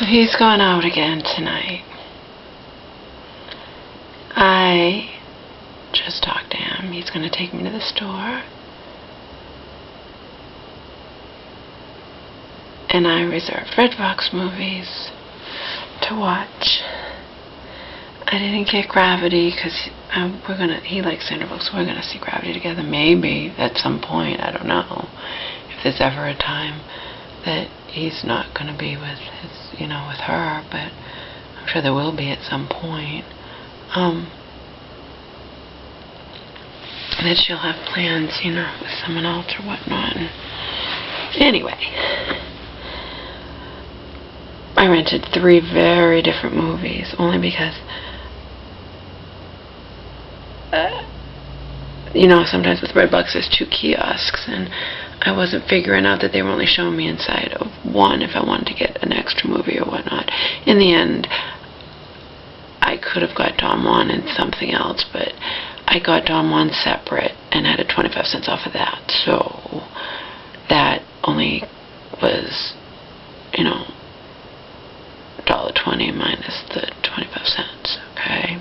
So he's going out again tonight. I just talked to him. He's going to take me to the store. And I reserved REDBOX movies to watch. I didn't get Gravity because he likes Sandra Bullock, so we're going to see Gravity together. Maybe at some point. I don't know if there's ever a time that he's not going to be with with her, but I'm sure there will be at some point. That she'll have plans, with someone else or whatnot. Anyway, I rented 3 very different movies, only because, sometimes with REDBOX there's 2 kiosks, and I wasn't figuring out that they were only showing me inside of one if I wanted to get an extra movie or whatnot. In the end, I could have got Don Juan and something else, but I got Don Juan separate and had a 25 cents off of that. So that only was, $1.20 minus the 25 cents, okay?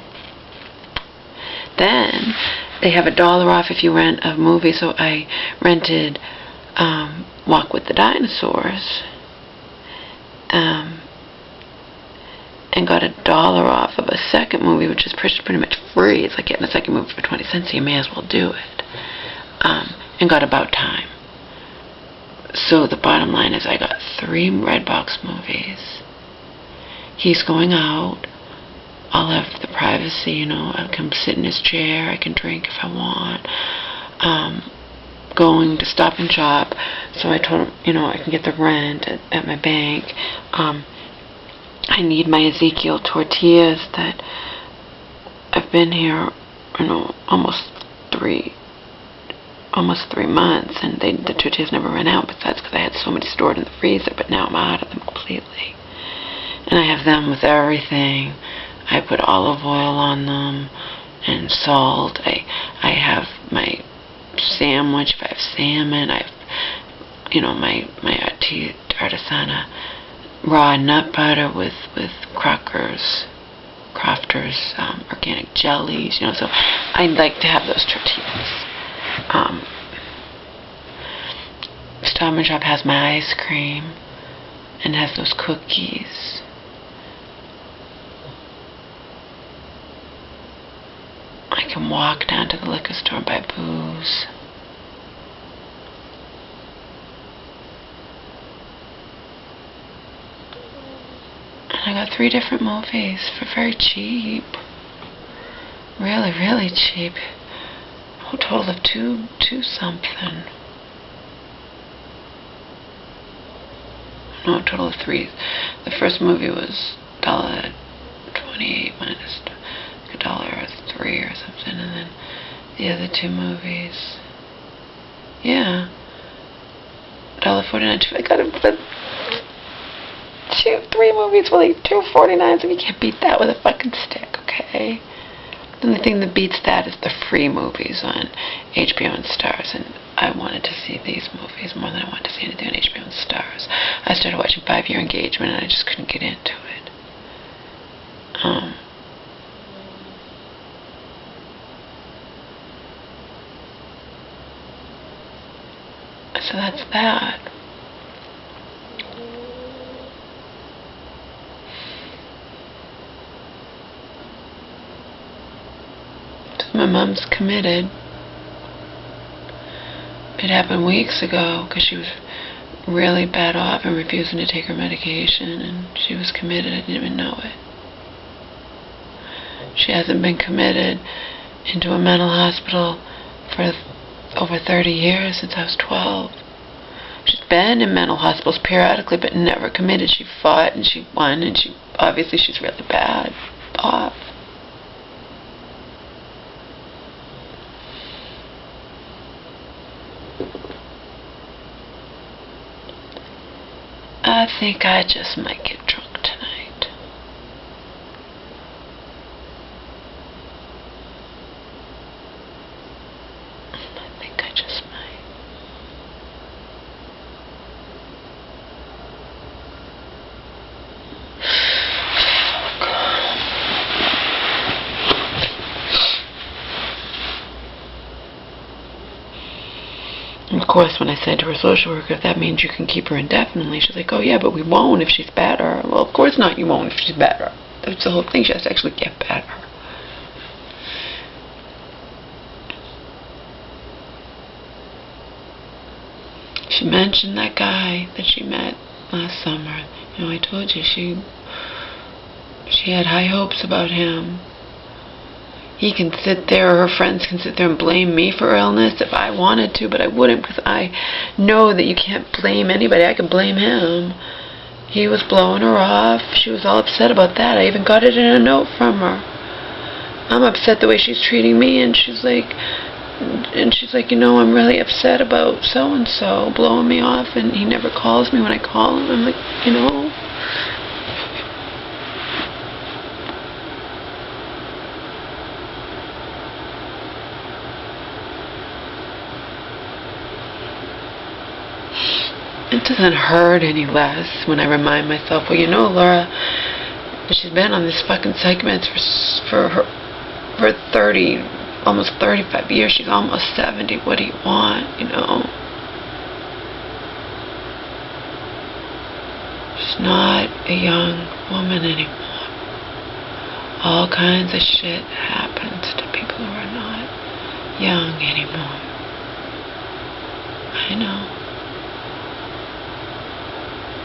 Then they have $1 off if you rent a movie, so I rented Walk with the Dinosaurs, and got $1 off of a second movie, which is pretty much free. It's like getting a second movie for 20 cents, so you may as well do it. And got About Time. So the bottom line is I got 3 REDBOX movies. He's going out. I'll have the privacy, I can sit in his chair, I can drink if I want. Going to Stop and Shop, so I told him, I can get the rent at my bank. I need my Ezekiel tortillas that I've been here, almost 3 months, and the tortillas never ran out, but that's because I had so many stored in the freezer, but now I'm out of them completely. And I have them with everything. I put olive oil on them and salt. I have my sandwich, if I have salmon. I have, my artisana raw nut butter with Crafters organic jellies, so I like to have those tortillas. Stop and Shop has my ice cream and has those cookies. I can walk down to the liquor store and buy booze. And I got 3 different movies for very cheap. Really, really cheap. A total of two something. No, a total of 3. The first movie was $1.28 minus $1.03 or something, and then the other 2 movies, $1.49. I got 3 movies for like $2.49, so you can't beat that with a fucking stick, okay? The only thing that beats that is the free movies on HBO and Stars, and I wanted to see these movies more than I wanted to see anything on HBO and Stars. I started watching 5 Year Engagement, and I just couldn't get into it. So that's that. My mom's committed. It happened weeks ago because she was really bad off and refusing to take her medication, and she was committed. I didn't even know it. She hasn't been committed into a mental hospital for over 30 years, since I was 12. She's been in mental hospitals periodically, but never committed. She fought and she won, and she's really bad off. I think I just might get drunk tonight. I think I just might. course, when I said to her social worker, if that means you can keep her indefinitely, she's like, oh yeah, but we won't if she's better. Well, of course not, you won't if she's better. That's the whole thing. She has to actually get better. She mentioned that guy that she met last summer. You know, I told you she had high hopes about him. He can sit there, or her friends can sit there and blame me for illness if I wanted to, but I wouldn't, because I know that you can't blame anybody. I can blame him. He was blowing her off. She was all upset about that. I even got it in a note from her. I'm upset the way she's treating me, and she's like, you know, I'm really upset about so-and-so blowing me off, and he never calls me when I call him. I'm like, you know. It doesn't hurt any less when I remind myself, well, you know, Laura, she's been on this fucking psych meds for 30, almost 35 years. She's almost 70. What do you want, you know? She's not a young woman anymore. All kinds of shit happens to people who are not young anymore. I know.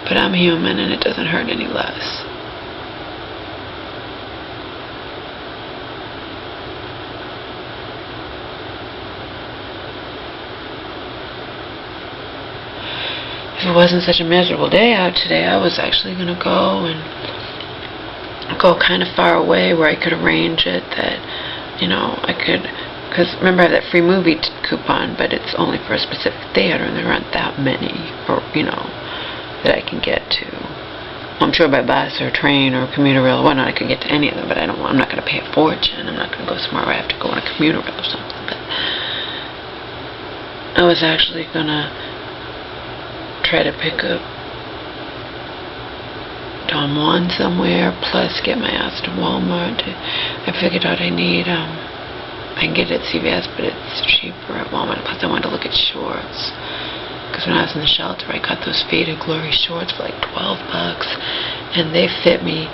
But I'm human, and it doesn't hurt any less. If it wasn't such a miserable day out today, I was actually going to go kind of far away where I could arrange it that, you know, I could, because remember I have that free movie coupon, but it's only for a specific theater, and there aren't that many, or, you know, that I can get to. I'm sure by bus or train or commuter rail or whatnot I could get to any of them, but I'm not going to pay a fortune. I'm not going to go somewhere where I have to go on a commuter rail or something. But I was actually going to try to pick up Don Juan somewhere, plus get my ass to Walmart. I figured out I can get it at CVS, but it's cheaper at Walmart. Plus I wanted to look at shorts. Because when I was in the shelter, I got those Faded Glory shorts for like $12, and they fit me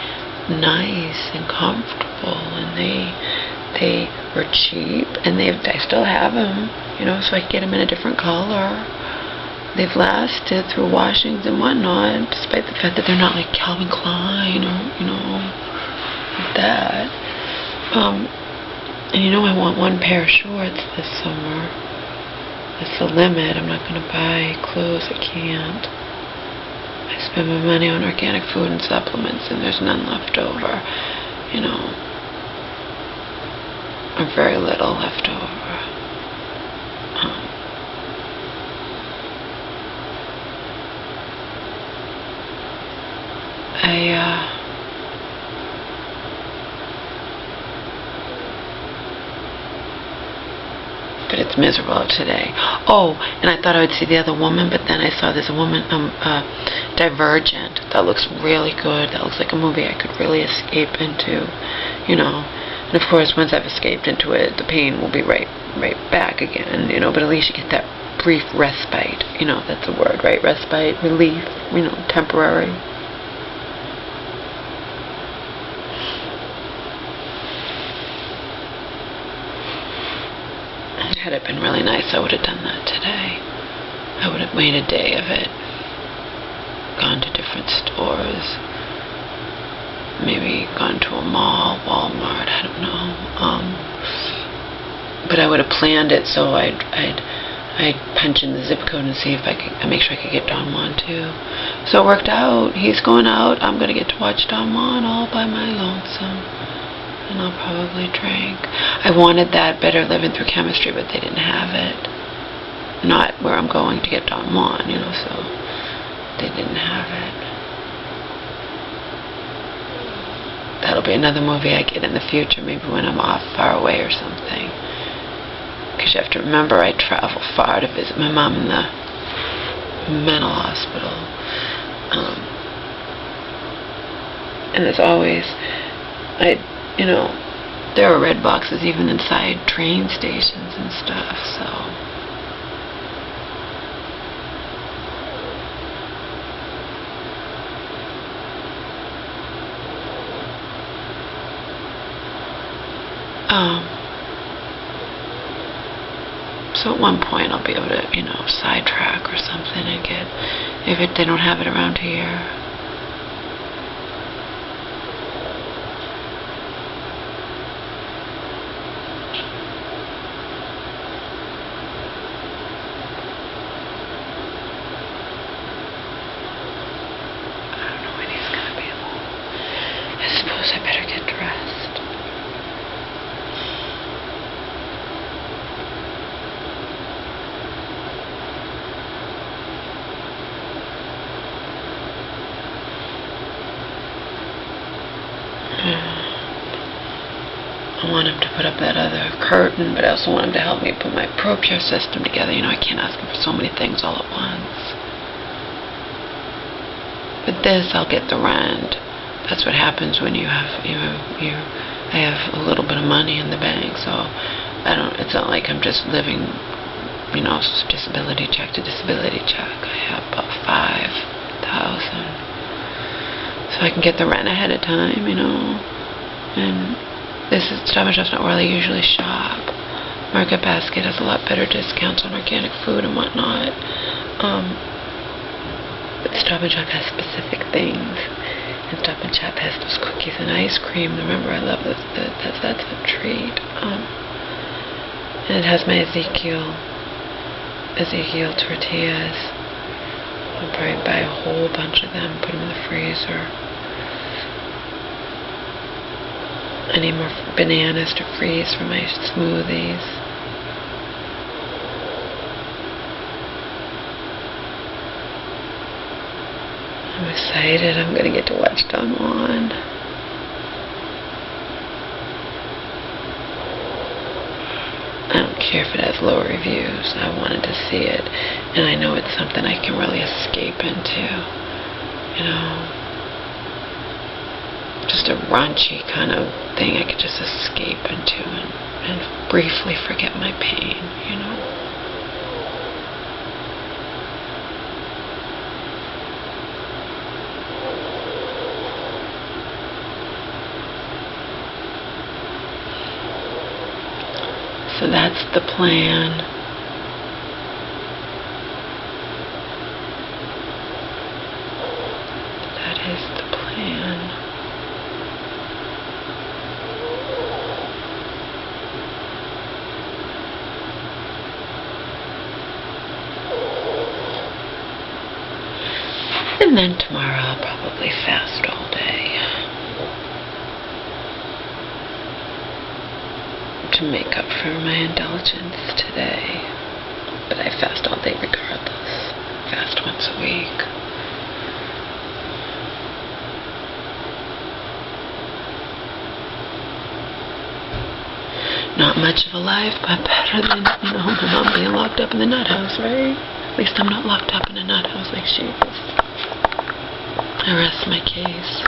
nice and comfortable, and they were cheap, and I still have them, you know, so I can get them in a different color. They've lasted through washings and whatnot, despite the fact that they're not like Calvin Klein or, you know, like that. And you know, I want one pair of shorts this summer. That's the limit. I'm not going to buy clothes. I can't. I spend my money on organic food and supplements, and there's none left over. You know, or very little left over. But it's miserable today. Oh, and I thought I would see the other woman, but then I saw this woman, Divergent. That looks really good. That looks like a movie I could really escape into, you know. And of course, once I've escaped into it, the pain will be right back again, you know. But at least you get that brief respite, you know. That's a word, right? Respite, relief, you know, temporary. Had it been really nice, I would have done that today. I would have made a day of it. Gone to different stores. Maybe gone to a mall, Walmart, I don't know. But I would have planned it so I'd punch in the zip code and see if I make sure I could get Don Juan too. So it worked out. He's going out. I'm going to get to watch Don Juan all by my lonesome. And I'll probably drink. I wanted that Better Living Through Chemistry, but they didn't have it. Not where I'm going to get Don Juan, you know, so they didn't have it. That'll be another movie I get in the future, maybe when I'm off far away or something. Because you have to remember I travel far to visit my mom in the mental hospital. And as always, you know, there are REDBOXes even inside train stations and stuff, so So at one point I'll be able to, sidetrack or something and get, they don't have it around here. I better get dressed. I want him to put up that other curtain, but I also want him to help me put my ProPure system together. I can't ask him for so many things all at once. With this, I'll get the rent. That's what happens when you have, I have a little bit of money in the bank, so it's not like I'm just living, disability check to disability check. I have about $5,000. So I can get the rent ahead of time, and this is Stop and Shop's not where I usually shop. Market Basket has a lot better discounts on organic food and whatnot. But Stop and Shop has specific things. And Stop and Shop has those cookies and ice cream. Remember, I love this. That's a treat. And it has my Ezekiel tortillas. I'll probably buy a whole bunch of them, put them in the freezer. I need more bananas to freeze for my smoothies. I'm excited. I'm going to get to watch Don Juan. I don't care if it has low reviews. I wanted to see it. And I know it's something I can really escape into. Just a raunchy kind of thing I could just escape into and briefly forget my pain, So that's the plan. That is the plan. And then tomorrow I'll probably fast all day to make up for my indulgence today. But I fast all day regardless. Fast once a week. Not much of a life, but better than, my mom being locked up in the nut house, right? At least I'm not locked up in a nut house like she is. I rest my case.